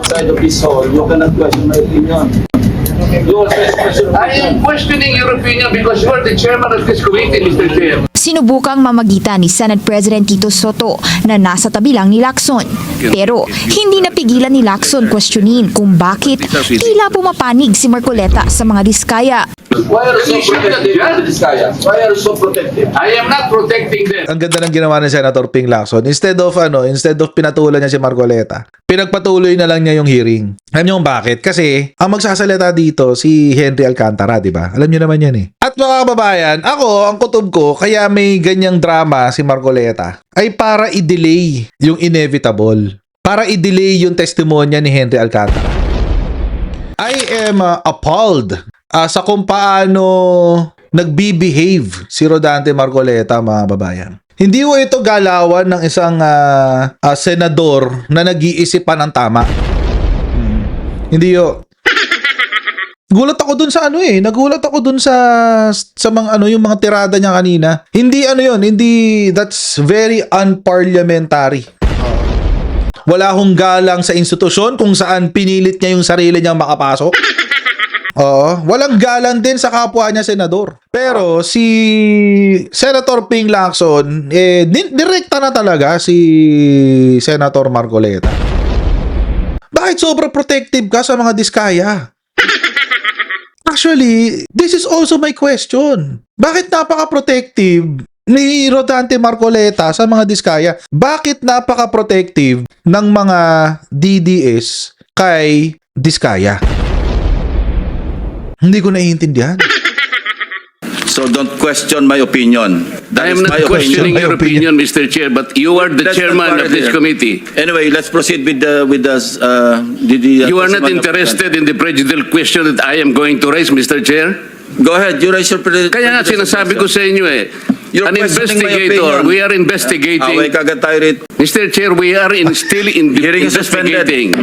outside of this hall, you cannot question my opinion. You also question my I am questioning your opinion because you are the chairman of this committee, Mr. Chair. Sinubukang mamagitan ni Senate President Tito Soto na nasa tabi lang ni Lacson. Pero hindi napigilan ni Lacson questionin kung bakit tila pumapanig si Marcoleta sa mga diskaya. Why are you so protective of this guy? Why are you so protective? I am not protecting them. Ang ganda ng ginawa ni Senator Ping Lacson. Instead of pinatulan niya si Marcoleta, pinagpatuloy na lang niya yung hearing. Alam niyo kung bakit? Kasi ang magsasalita dito si Henry Alcantara, di ba? Alam niyo naman yan eh. At mga kababayan, ako, ang kutob ko, kaya may ganyang drama si Marcoleta, ay para i-delay yung inevitable. Para i-delay yung testimonya ni Henry Alcantara. I am appalled sa kung paano nagbe-behave si Rodante Marcoleta, mga babayan. Hindi ko ito galawan ng isang senador na nag-iisipan ng tama. Hindi yo. Gulat ako dun sa nagulat ako dun sa mga yung mga tirada niya kanina. Hindi that's very unparliamentary. Wala hong galang sa institusyon kung saan pinilit niya yung sarili niyang makapasok. Oo, walang galang din sa kapwa niya senador. Pero si Senator Ping Lacson, direkta na talaga si Senator Marcoleta. Bakit sobrang protective ka sa mga diskaya? Actually, this is also my question. Bakit napaka-protective ni Rodante Marcoleta sa mga diskaya? Bakit napaka-protective ng mga DDS kay diskaya? Hindi ko naiintindihan. So don't question my opinion. I That am is not my questioning opinion. your opinion, Mr. Chair, but you are the That's chairman not of this here. committee. Anyway, let's proceed with the You are not interested in the prejudicial question that I am going to raise, Mr. Chair? Go ahead, you raise your Kaya nga sinasabi ko sa inyo You're an questioning my investigator, opinion. we are investigating. Away kagad tayo rito. Mr. Chair, we are still Hearing is suspended. investigating.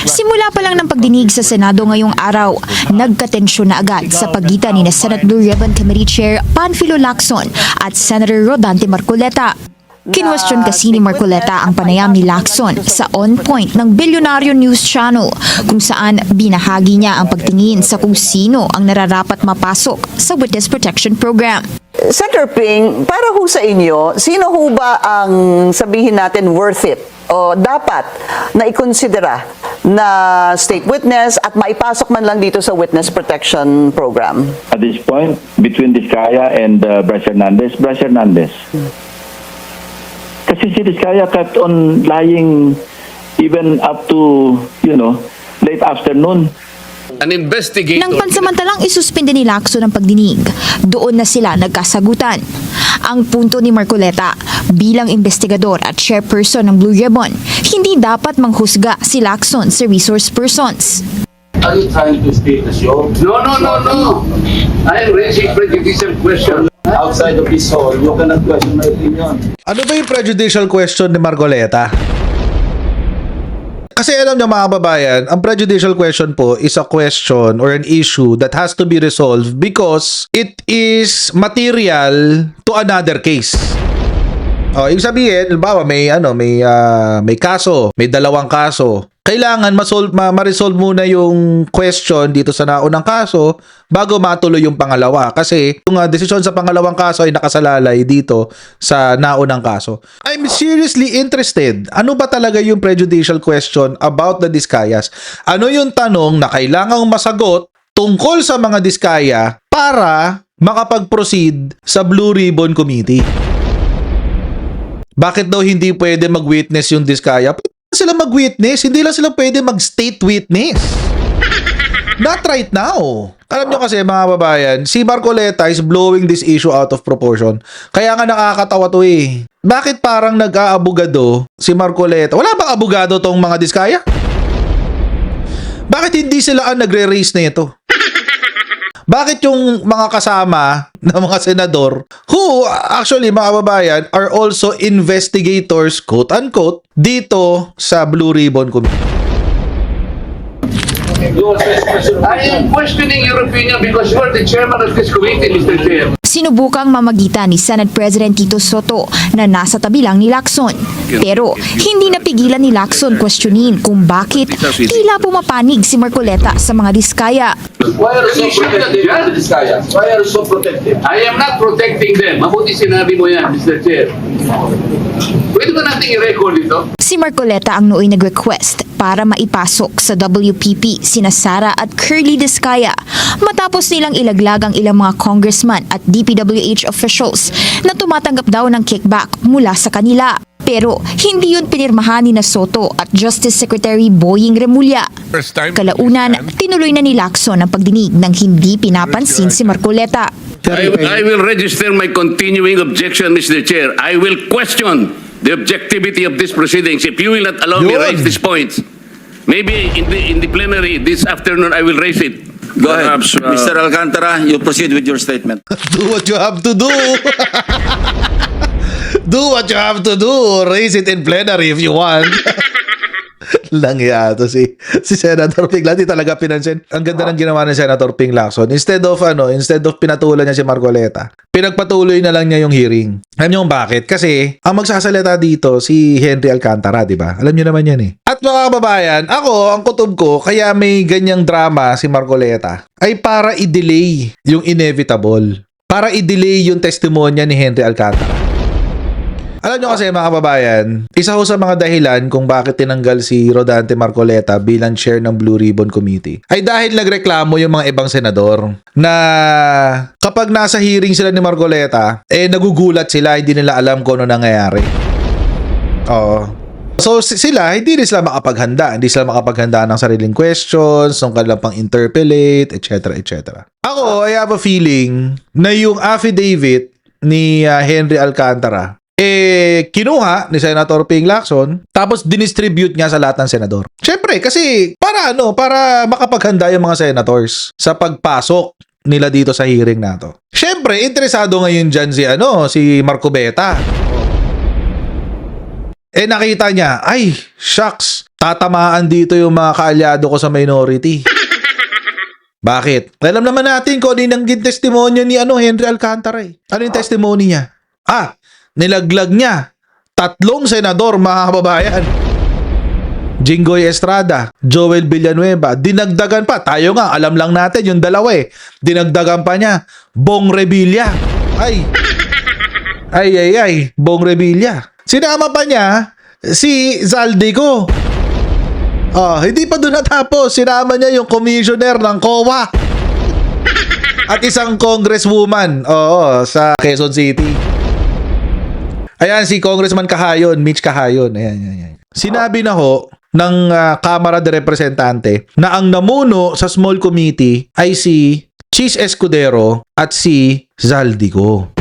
Simula pa lang ng pagdinig sa Senado ngayong araw, nagkatensyon na agad sa pagitan ni Senate Blue Ribbon Committee Chair Panfilo Lacson at Senator Rodante Marcoleta. Kinwestiyon kasi ni Marcoleta ang panayam ni Lacson sa On Point ng Bilyonaryo News Channel kung saan binahagi niya ang pagtingin sa kung sino ang nararapat mapasok sa Witness Protection Program. Senator Ping, para ho sa inyo, sino ho ba ang sabihin natin worth it o dapat na ikonsidera na state witness at maipasok man lang dito sa Witness Protection Program? At this point, between Diskaya and Bryce Hernandez, kasi si Diskaya kept on lying even up to, late afternoon. An investigator. Nang pansamantalang isuspinde ni Lacson ang pagdinig, doon na sila nagkasagutan. Ang punto ni Marcoleta, bilang investigador at chairperson ng Blue Ribbon, hindi dapat manghusga si Lacson sa resource persons. Are you trying to state the show? No. I am raising prejudicial question. Outside of this hall, you cannot question my opinion. Ano ba yung prejudicial question ni Marcoleta? Kasi alam niyo mga kababayan, ang prejudicial question po is a question or an issue that has to be resolved because it is material to another case. Ibig sabihin, halimbawa may kaso, may dalawang kaso. Kailangan ma-resolve muna yung question dito sa naunang kaso bago matuloy yung pangalawa. Kasi yung desisyon sa pangalawang kaso ay nakasalalay dito sa naunang kaso. I'm seriously interested. Ano ba talaga yung prejudicial question about the Diskayas? Ano yung tanong na kailangang masagot tungkol sa mga Diskaya para makapag-proceed sa Blue Ribbon Committee? Bakit daw hindi pwede mag-witness yung Diskaya? Sila mag-witness, hindi lang sila pwede mag-state witness. Not right now. Alam nyo kasi mga babayan, si Marcoleta is blowing this issue out of proportion. Kaya nga nakakatawa to eh. Bakit parang nag-aabogado si Marcoleta? Wala bang abogado tong mga Diskaya? Bakit hindi sila ang nagre-raise na ito? Bakit yung mga kasama ng mga senador who actually mga kababayan are also investigators quote-unquote dito sa Blue Ribbon Committee? You also express your I am opinion. questioning your opinion because you are the chairman of this committee, Mr. Chair. Sinubukang mamagitan ni Senate President Tito Soto na nasa tabi lang ni Lacson. Pero hindi napigilan ni Lacson questionin kung bakit tila pumapanig si Marcoleta sa mga diskaya. Why are you so protective of the Diskaya? Why are you so protective? I am not protecting them. Mabuti sinabi mo yan, Mr. Chair. Pwede ba nating i-record ito? Si Marcoleta ang nooy nag-request para maipasok sa WPP sina Sara at Curly Diskaya matapos nilang ilaglag ang ilang mga congressman at DPWH officials na tumatanggap daw ng kickback mula sa kanila. Pero hindi yun pinirmahan ni na Soto at Justice Secretary Boying Remulla. Kalaunan, tinuloy na ni Lacson ang pagdinig ng hindi pinapansin si Marcoleta. I will register my continuing objection, Mr. Chair. I will question the objectivity of this proceedings if you will not allow me Yun. raise these points. Maybe in the plenary this afternoon I will raise it. Go ahead. Perhaps, Mr. Alcantara, you proceed with your statement. Do what you have to do. Do what you have to do. Raise it in plenary if you want. Lang to si Senator Ping. Di talaga pinansin. Ang ganda ng ginawa ni Senator Ping Lacson. Instead of pinatulan niya si Marcoleta, pinagpatuloy na lang niya yung hearing. Alam niyo kung bakit? Kasi ang magsasalita dito si Henry Alcantara, di ba? Alam niyo naman yan eh. At mga kababayan, ang kutob ko, kaya may ganyang drama si Marcoleta, ay para i-delay yung inevitable. Para i-delay yung testimonya ni Henry Alcantara. Alam nyo kasi mga kababayan, isa ho sa mga dahilan kung bakit tinanggal si Rodante Marcoleta bilang chair ng Blue Ribbon Committee ay dahil nagreklamo yung mga ibang senador na kapag nasa hearing sila ni Marcoleta, nagugulat sila, hindi nila alam kung ano nangyayari. Oo. So sila, hindi rin sila makapaghanda. Hindi sila makapaghanda ng sariling questions, ng kanilang pang-interpellate, etc. etc. Ako, I have a feeling na yung affidavit ni Henry Alcantara kinuha ni Senator Ping Lacson tapos dinistribute niya sa lahat ng senador. Syempre, kasi para makapaghanda yung mga senators sa pagpasok nila dito sa hearing na to. Syempre, interesado ngayon dyan si Marcobeta. Nakita niya, ay, shucks, tatamaan dito yung mga kaalyado ko sa minority. Bakit? Alam naman natin kung ano yung nangging testimonyo ni Henry Alcantara. Ano yung testimony niya? Nilaglag niya 3 senador, mga kababayan. Jinggoy Estrada, Joel Villanueva, dinagdagan pa. Tayo nga, alam lang natin yung dalawa Dinagdagan pa niya, Bong Revilla. Ay, Bong Revilla. Sinama pa niya si Zaldico. Hindi pa doon natapos. Sinama niya yung commissioner ng COA. At isang congresswoman sa Quezon City. Ayan, si Congressman Cahayon, Mitch Cahayon. Ayan. Sinabi na ho ng Kamara de Representante na ang namuno sa small committee ay si Chis Escudero at si Zaldico.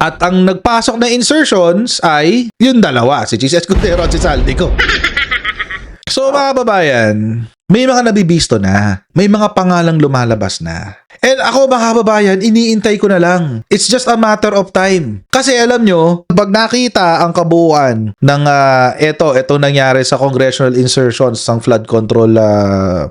At ang nagpasok na insertions ay yung dalawa, si Chis Escudero at si Zaldico. So mga babayan, may mga nabibisto na, may mga pangalang lumalabas na. And ako mga kababayan, iniintay ko na lang. It's just a matter of time. Kasi alam nyo, pag nakita ang kabuuan ng ito nangyari sa congressional insertions ng flood control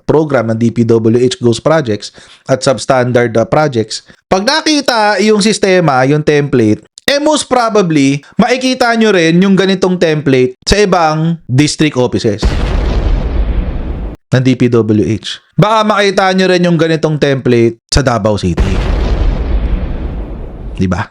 program ng DPWH Ghost Projects at substandard projects, pag nakita yung sistema, yung template, most probably, makikita nyo rin yung ganitong template sa ibang district offices ng DPWH. Baka makita nyo rin yung ganitong template sa Davao City. Diba?